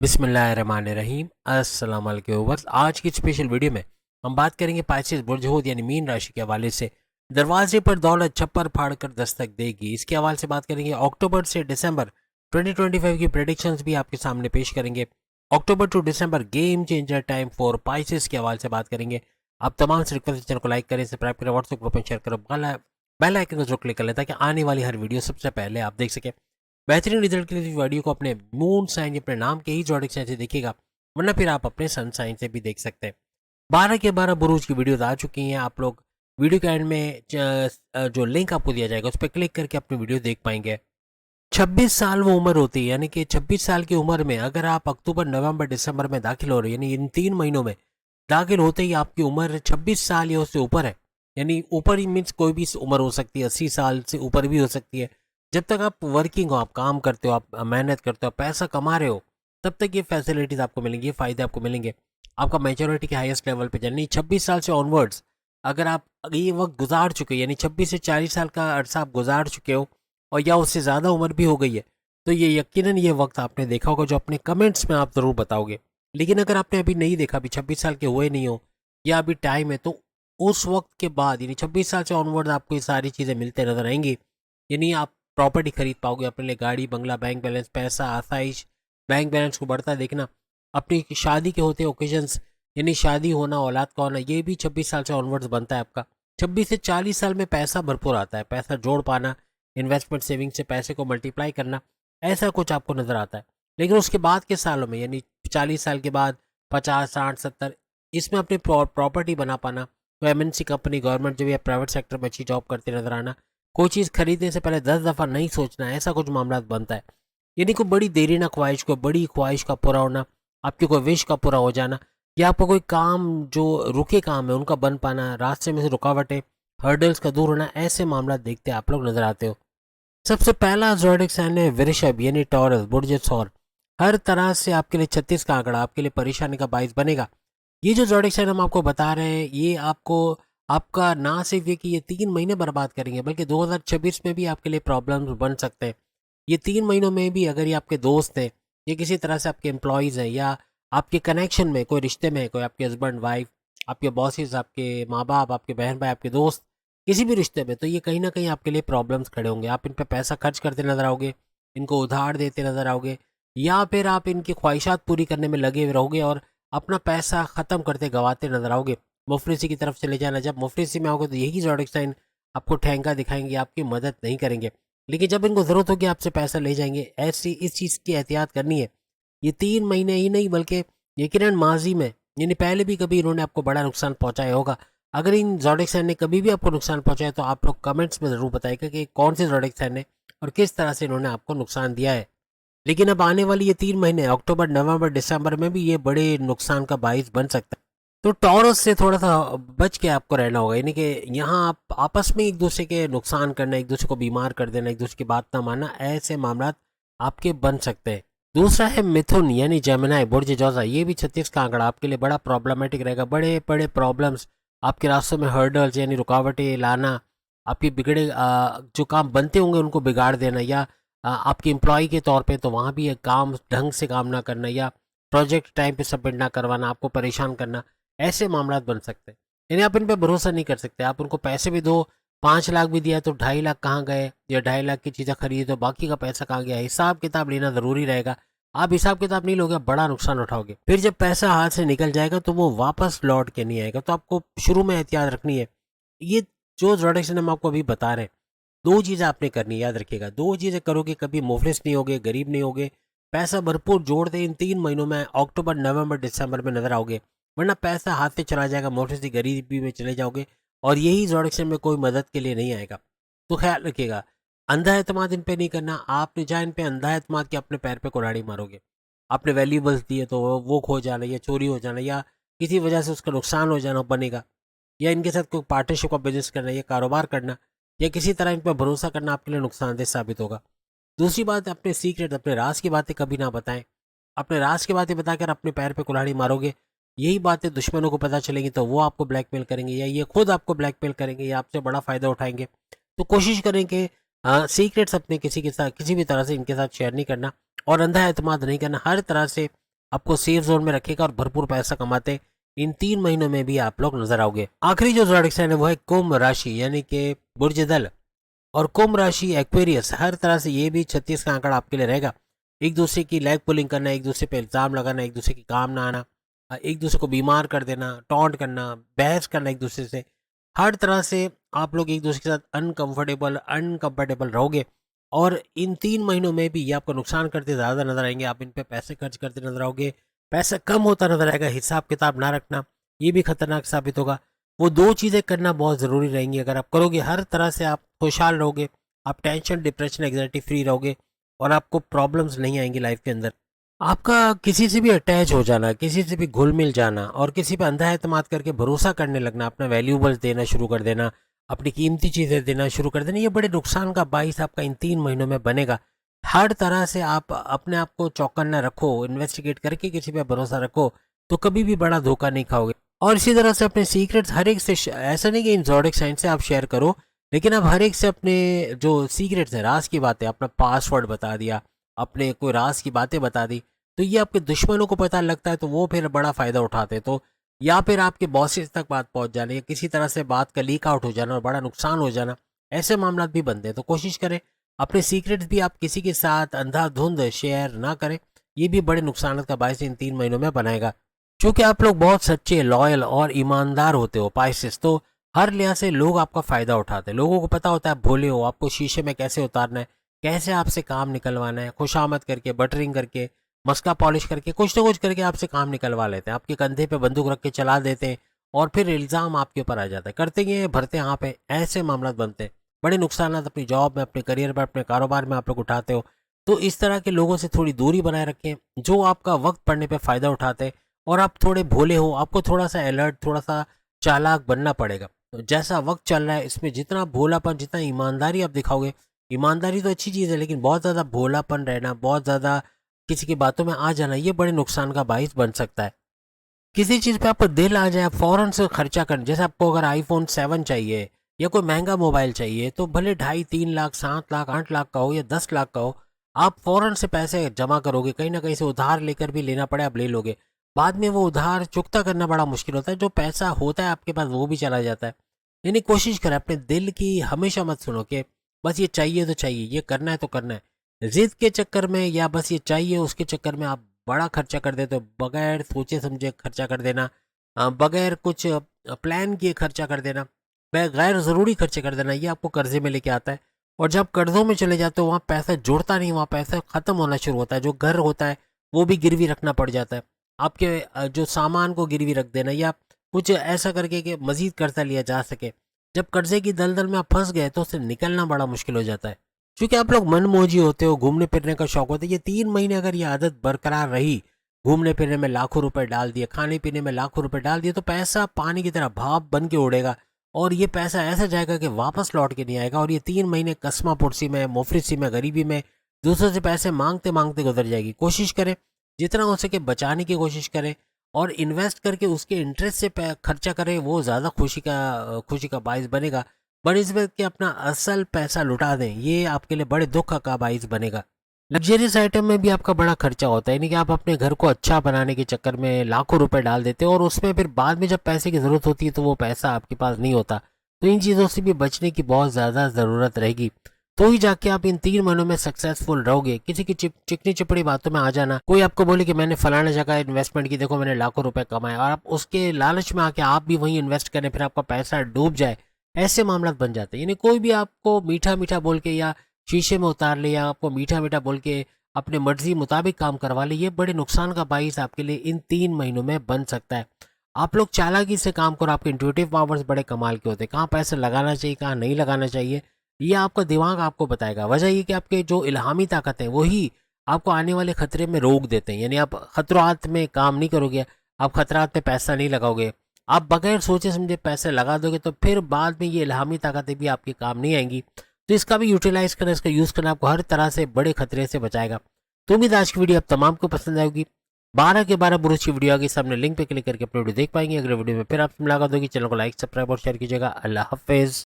बिस्मिल्लाहिर्रहमानिर्रहीम। अस्सलाम वालेकुम व्यूअर्स। आज की स्पेशल वीडियो में हम बात करेंगे पाइसेस बुर्ज हूत यानी मीन राशि के हवाले से। दरवाजे पर दौलत छप्पर फाड़ कर दस्तक देगी, इसके हवाले से बात करेंगे। अक्टूबर से दिसंबर 2025 की प्रेडिक्शंस भी आपके सामने पेश करेंगे। October to December game changer time for Pisces के हवाले से बात करेंगे। आप तमाम से रिक्वेस्ट चैनल को लाइक करें, सब्सक्राइब करें, व्हाट्सएप ग्रुप में शेयर करें, बेल आइकन को जरूर क्लिक कर लें ताकि आने वाली हर वीडियो सबसे पहले आप देख सकें। बेहतरीन रिजल्ट के लिए वीडियो को अपने मून साइन अपने नाम के ही जोडिक साइन से देखिएगा, वरना फिर आप अपने सन साइन से भी देख सकते हैं। 12 के 12 बुरूज की वीडियोस आ चुकी हैं। आप लोग वीडियो के एंड में जो लिंक आपको दिया जाएगा उस पर क्लिक करके अपनी वीडियो देख पाएंगे। 26 साल वो उम्र होती है, यानी कि 26 साल की उम्र में अगर आप अक्टूबर नवंबर दिसंबर में दाखिल हो रहे हैं, यानी इन 3 महीनों में दाखिल होते ही आपकी उम्र 26 साल या उससे ऊपर है। यानी ऊपर ही मीन्स कोई भी उम्र हो सकती है, 80 साल से ऊपर भी हो सकती है। जब तक आप वर्किंग हो, आप काम करते हो, आप मेहनत करते हो, पैसा कमा रहे हो, तब तक ये फैसिलिटीज़ आपको मिलेंगी, ये फ़ायदे आपको मिलेंगे। आपका मैच्योरिटी के हाईएस्ट लेवल पे यानी 26 साल से ऑनवर्ड्स अगर आप ये वक्त गुजार चुके हो, यानी 26 से 40 साल का अरसा आप गुजार चुके हो और या उससे ज़्यादा उम्र भी हो गई है, तो ये यकीनन ये वक्त आपने देखा होगा जो अपने कमेंट्स में आप ज़रूर बताओगे। लेकिन अगर आपने अभी नहीं देखा, अभी 26 साल के हुए नहीं हो या अभी टाइम है, तो उस वक्त के बाद यानी 26 साल से ऑनवर्ड्स आपको ये सारी चीज़ें मिलते नजर आएंगी। यानी आप प्रॉपर्टी खरीद पाओगे, अपने लिए गाड़ी बंगला, बैंक बैलेंस, पैसा, आसाइश, बैंक बैलेंस को बढ़ता देखना, अपनी शादी के होते ओकेजन्स यानी शादी होना, औलाद का होना, ये भी 26 साल से ऑनवर्ड्स बनता है आपका। 26 से 40 साल में पैसा भरपूर आता है, पैसा जोड़ पाना, इन्वेस्टमेंट सेविंग से पैसे को मल्टीप्लाई करना, ऐसा कुछ आपको नज़र आता है। लेकिन उसके बाद के सालों में यानी 40 साल के बाद 50 60 70 इसमें अपनी प्रॉपर्टी बना पाना, तो एमएनसी कंपनी, गवर्नमेंट जो भी है, प्राइवेट सेक्टर में अच्छी जॉब करते नजर आना, कोई चीज़ खरीदने से पहले 10 दफ़ा नहीं सोचना, ऐसा कुछ मामला बनता है। यानी कोई बड़ी देरी ना ख्वाहिश, कोई बड़ी ख्वाहिश का पूरा होना, आपकी कोई विश का पूरा हो जाना, या आपका कोई काम जो रुके काम है उनका बन पाना, रास्ते में से रुकावटें, हर्डल्स का दूर होना, ऐसे मामला देखते आप लोग नजर आते हो। सबसे पहला ज़ोडिक साइन है वृषभ यानी टॉरस बुर्ज सौर। हर तरह से आपके लिए 36 का आंकड़ा आपके लिए परेशानी का बाइस बनेगा। ये जो ज़ोडिक साइन हम आपको बता रहे हैं, ये आपको आपका ना सिर्फ ये कि ये 3 महीने बर्बाद करेंगे, बल्कि 2026 में भी आपके लिए प्रॉब्लम्स बन सकते हैं। ये 3 महीनों में भी अगर ये आपके दोस्त हैं, ये किसी तरह से आपके एम्प्लॉयज़ हैं, या आपके कनेक्शन में कोई रिश्ते में कोई आपके हस्बैंड वाइफ, आपके बॉसेस, आपके माँ बाप, आपके बहन भाई, आपके दोस्त, किसी भी रिश्ते में, तो ये कहीं ना कहीं आपके लिए प्रॉब्लम्स खड़े होंगे। आप इन पे पैसा खर्च करते नजर आओगे, इनको उधार देते नजर आओगे, या फिर आप इनकी ख्वाहिशात पूरी करने में लगे हुए रहोगे और अपना पैसा ख़त्म करते गंवाते नजर आओगे। मुफलिसी की तरफ चले जाना, जब मुफलिसी में आओगे तो यही ज़ोडिक साइन आपको ठेंगा दिखाएंगे, आपकी मदद नहीं करेंगे। लेकिन जब इनको ज़रूरत होगी आपसे पैसा ले जाएंगे। ऐसी इस चीज़ की एहतियात करनी है। ये 3 महीने ही नहीं बल्कि यकीनन माजी में यानी पहले भी कभी इन्होंने आपको बड़ा नुकसान पहुंचाया होगा। अगर इन ज़ोडिक साइन ने कभी भी आपको नुकसान पहुंचाया तो आप लोग कमेंट्स में ज़रूर बताइएगा कि कौन से ज़ोडिक साइन ने और किस तरह से इन्होंने आपको नुकसान दिया है। लेकिन अब आने वाली ये 3 महीने अक्टूबर नवंबर दिसंबर में भी ये बड़े नुकसान का बाइस बन सकता है। तो टॉरस से थोड़ा सा बच के आपको रहना होगा, यानी कि यहाँ आप आपस में एक दूसरे के नुकसान करना, एक दूसरे को बीमार कर देना, एक दूसरे की बात ना मानना, ऐसे मामला आपके बन सकते हैं। दूसरा है मिथुन यानी जेमिनी बुर्ज जौजा। ये भी 36 का आंकड़ा आपके लिए बड़ा प्रॉब्लमेटिक रहेगा। बड़े बड़े प्रॉब्लम्स आपके रास्तों में, हर्डल्स यानी रुकावटें लाना, आपके बिगड़े जो काम बनते होंगे उनको बिगाड़ देना, या आपके एम्प्लॉय के तौर पे तो वहाँ भी एक काम ढंग से काम ना करना, या प्रोजेक्ट टाइम पे सबमिट ना करवाना, आपको परेशान करना, ऐसे मामला बन सकते हैं। यानी आप इन पर भरोसा नहीं कर सकते। आप उनको पैसे भी दो, 5 लाख भी दिया तो 2.5 लाख कहाँ गए, या 2.5 लाख की चीज़ें खरीदी तो बाकी का पैसा कहाँ गया, हिसाब किताब लेना ज़रूरी रहेगा। आप हिसाब किताब नहीं लोगे, बड़ा नुकसान उठाओगे। फिर जब पैसा हाथ से निकल जाएगा तो वो वापस लौट के नहीं आएगा। तो आपको शुरू में एहतियात रखनी है। ये जो प्रोडक्शन हम आपको अभी बता रहे हैं, 2 चीज़ें आपने करनी है, याद रखिएगा। 2 चीज़ें करोगे कभी मुफलिस नहीं होगे, गरीब नहीं होगे। पैसा भरपूर जोड़ दे, इन 3 महीनों में अक्टूबर नवंबर दिसंबर में नजर आओगे, वरना पैसा हाथ से चला जाएगा, मुफलिसी गरीबी में चले जाओगे और यही प्रोडक्शन में कोई मदद के लिए नहीं आएगा। तो ख्याल रखिएगा, अंधा एतमाद इन पे नहीं करना। आपने जहाँ इन पे अंधा एतमाद के अपने पैर पे कुल्हाड़ी मारोगे। आपने वैल्यूबल्स दिए तो वो खो जाना, या चोरी हो जाना, या किसी वजह से उसका नुकसान हो जाना बनेगा, या इनके साथ कोई पार्टनरशिप का बिजनेस करना या कारोबार करना, या किसी तरह इन पर भरोसा करना आपके लिए नुकसानदेह साबित होगा। दूसरी बात, अपने सीक्रेट, अपने राज की बातें कभी ना बताएं। अपने राज की बातें बताकर अपने पैर पे कुल्हाड़ी मारोगे, यही बातें दुश्मनों को पता चलेंगी तो वो आपको ब्लैकमेल करेंगे, या ये खुद आपको ब्लैकमेल करेंगे, या आपसे बड़ा फ़ायदा उठाएंगे। तो कोशिश करें कि सीक्रेट्स अपने किसी के साथ किसी भी तरह से इनके साथ शेयर नहीं करना, और अंधा एतमाद नहीं करना। हर तरह से आपको सेफ जोन में रखेगा और भरपूर पैसा कमाते इन 3 महीनों में भी आप लोग नजर आओगे। आखिरी जो ज़ोडिएक साइन है वो है कुंभ राशि यानी कि बुर्ज दल। और कुंभ राशि एक्वेरियस, हर तरह से ये भी 36 का आंकड़ा आपके लिए रहेगा। एक दूसरे की लेग पुलिंग करना, एक दूसरे पे इल्ज़ाम लगाना, एक दूसरे की काम ना आना, एक दूसरे को बीमार कर देना, टॉन्ट करना, बहस करना एक दूसरे से, हर तरह से आप लोग एक दूसरे के साथ अनकंफर्टेबल रहोगे। और इन 3 महीनों में भी ये आपको नुकसान करते ज़्यादा नजर आएंगे। आप इन पे पैसे खर्च करते नजर आओगे, पैसा कम होता नजर आएगा, हिसाब किताब ना रखना ये भी खतरनाक साबित होगा। वो 2 चीज़ें करना बहुत ज़रूरी रहेंगी। अगर आप करोगे हर तरह से आप खुशहाल रहोगे, आप टेंशन डिप्रेशन एग्जाइटी फ्री रहोगे और आपको प्रॉब्लम्स नहीं आएंगी लाइफ के अंदर। आपका किसी से भी अटैच हो जाना, किसी से भी घुल मिल जाना और किसी पे अंधा एतमाद करके भरोसा करने लगना, अपना वैल्यूबल्स देना शुरू कर देना, अपनी कीमती चीज़ें देना शुरू कर देना, ये बड़े नुकसान का बाइस आपका इन 3 महीनों में बनेगा। हर तरह से आप अपने आप को चौकन्ना रखो, इन्वेस्टिगेट करके किसी पे भरोसा रखो तो कभी भी बड़ा धोखा नहीं खाओगे। और इसी तरह से अपने सीक्रेट्स हर एक से ऐसा नहीं कि इन ज़ोडिएक साइन से आप शेयर करो, लेकिन आप हर एक से अपने जो सीक्रेट्स हैं, राज की बातें, अपना पासवर्ड बता दिया, अपने कोई राज की बातें बता दी, तो ये आपके दुश्मनों को पता लगता है तो वो फिर बड़ा फ़ायदा उठाते हैं। तो या फिर आपके बॉसेस तक बात पहुंच जाना या किसी तरह से बात का लीक आउट हो जाना और बड़ा नुकसान हो जाना, ऐसे मामला भी बनते हैं। तो कोशिश करें अपने सीक्रेट्स भी आप किसी के साथ अंधाधुंध शेयर ना करें, ये भी बड़े नुकसान का बायस इन 3 महीनों में बनाएगा। क्योंकि आप लोग बहुत सच्चे, लॉयल और ईमानदार होते हो पाइसेस, तो हर लिहाज से लोग आपका फ़ायदा उठाते हैं। लोगों को पता होता है आप भोले हो, आपको शीशे में कैसे उतारना है, कैसे आपसे काम निकलवाना है, खुशामद करके, बटरिंग करके, मस्का पॉलिश करके, कुछ ना कुछ करके आपसे काम निकलवा लेते हैं। आपके कंधे पे बंदूक रख के चला देते हैं और फिर इल्ज़ाम आपके ऊपर आ जाता है। करते ये भरते यहाँ पे, ऐसे मामला बनते हैं। बड़े नुकसान अपनी जॉब में, अपने करियर में, अपने कारोबार में आप लोग उठाते हो। तो इस तरह के लोगों से थोड़ी दूरी बनाए रखें जो आपका वक्त पड़ने पर फ़ायदा उठाते हैं। और आप थोड़े भोले हो, आपको थोड़ा सा अलर्ट, थोड़ा सा चालाक बनना पड़ेगा। तो जैसा वक्त चल रहा है इसमें जितना भोलापन, जितना ईमानदारी आप दिखाओगे, ईमानदारी तो अच्छी चीज़ है लेकिन बहुत ज़्यादा भोलापन रहना, बहुत ज़्यादा किसी की बातों में आ जाना, ये बड़े नुकसान का बाइस बन सकता है। किसी चीज़ पे आपको दिल आ जाए, आप फ़ौरन से खर्चा करें। जैसे आपको अगर आईफोन 7 चाहिए या कोई महंगा मोबाइल चाहिए तो भले 2.5-3 लाख, 7 लाख, 8 लाख का हो या 10 लाख का हो, आप फ़ौरन से पैसे जमा करोगे। कहीं ना कहीं से उधार लेकर भी लेना पड़े आप ले लोगे। बाद में वो उधार चुकता करना बड़ा मुश्किल होता है। जो पैसा होता है आपके पास वो भी चला जाता है। यानी कोशिश करें अपने दिल की हमेशा मत सुनो कि बस ये चाहिए तो चाहिए, ये करना है तो करना है। जिद के चक्कर में या बस ये चाहिए उसके चक्कर में आप बड़ा खर्चा कर देते हो, बगैर सोचे समझे खर्चा कर देना, बगैर कुछ प्लान किए खर्चा कर देना, गैर ज़रूरी खर्चे कर देना, ये आपको कर्जे में लेके आता है। और जब कर्जों में चले जाते हो वहाँ पैसा जुड़ता नहीं, वहाँ पैसा ख़त्म होना शुरू होता है। जो घर होता है वो भी गिरवी रखना पड़ जाता है। आपके जो सामान को गिरवी रख देना या कुछ ऐसा करके कि मज़ीद कर्जा लिया जा सके। जब कर्जे की दलदल में आप फंस गए तो उससे निकलना बड़ा मुश्किल हो जाता है। क्योंकि आप लोग मनमौजी होते हो, घूमने फिरने का शौक होता है। ये 3 महीने अगर ये आदत बरकरार रही, घूमने फिरने में लाखों रुपए डाल दिए, खाने पीने में लाखों रुपए डाल दिए, तो पैसा पानी की तरह भाप बन के उड़ेगा और ये पैसा ऐसा जाएगा कि वापस लौट के नहीं आएगा। और ये 3 महीने कस्मा पुरसी में, मुफलिसी में, गरीबी में, दूसरों से पैसे मांगते मांगते गुजर जाएगी। कोशिश करें जितना हो सके बचाने की कोशिश करें और इन्वेस्ट करके उसके इंटरेस्ट से खर्चा करें, वो ज़्यादा खुशी का बायस बनेगा। बनस्बत के अपना असल पैसा लुटा दें, ये आपके लिए बड़े दुख का बायस बनेगा। लग्जरियस आइटम में भी आपका बड़ा खर्चा होता है, यानी कि आप अपने घर को अच्छा बनाने के चक्कर में लाखों रुपए डाल देते हो और उसमें फिर बाद में जब पैसे की ज़रूरत होती है तो वो पैसा आपके पास नहीं होता। तो इन चीज़ों से भी बचने की बहुत ज़्यादा ज़रूरत रहेगी, तो ही जाके आप इन 3 महीनों में सक्सेसफुल रहोगे। किसी की चिकनी चिपड़ी बातों में आ जाना, कोई आपको बोले कि मैंने फलाना जगह इन्वेस्टमेंट की, देखो मैंने लाखों रुपए कमाए, और आप उसके लालच में आके आप भी वहीं इन्वेस्ट करें, फिर आपका पैसा डूब जाए, ऐसे मामला बन जाते हैं। यानी कोई भी आपको मीठा मीठा बोल के या शीशे में उतार ले या आपको मीठा मीठा बोल के अपने मर्जी मुताबिक काम करवा ले, ये बड़े नुकसान का बाइस आपके लिए इन 3 महीनों में बन सकता है। आप लोग चालाकी से काम करो, आपके इंट्यूटिव पावर्स बड़े कमाल के होते हैं। कहाँ पैसे लगाना चाहिए, कहाँ नहीं लगाना चाहिए, ये आपका दिमाग आपको बताएगा। वजह ये कि आपके जो इल्हामी ताकत है वही आपको आने वाले खतरे में रोक देते हैं। यानी आप खतरात में काम नहीं करोगे, आप खतरात में पैसा नहीं लगाओगे, आप बगैर सोचे समझे पैसे लगा दोगे तो फिर बाद में ये इल्हामी ताकतें भी आपके काम नहीं आएंगी। तो इसका भी यूटिलाइज करना, इसका यूज़ करना आपको हर तरह से बड़े खतरे से बचाएगा। तो उम्मीद आज की वीडियो आप तमाम को पसंद आएगी। 12 के 12 बुरुज की वीडियो आगे सामने लिंक पे क्लिक करके अपनी वीडियो देख पाएंगे। अगले वीडियो में फिर आपसे मुलाकात होगी। चैनल को लाइक, सब्सक्राइब और शेयर कीजिएगा। अल्लाह हाफिज़।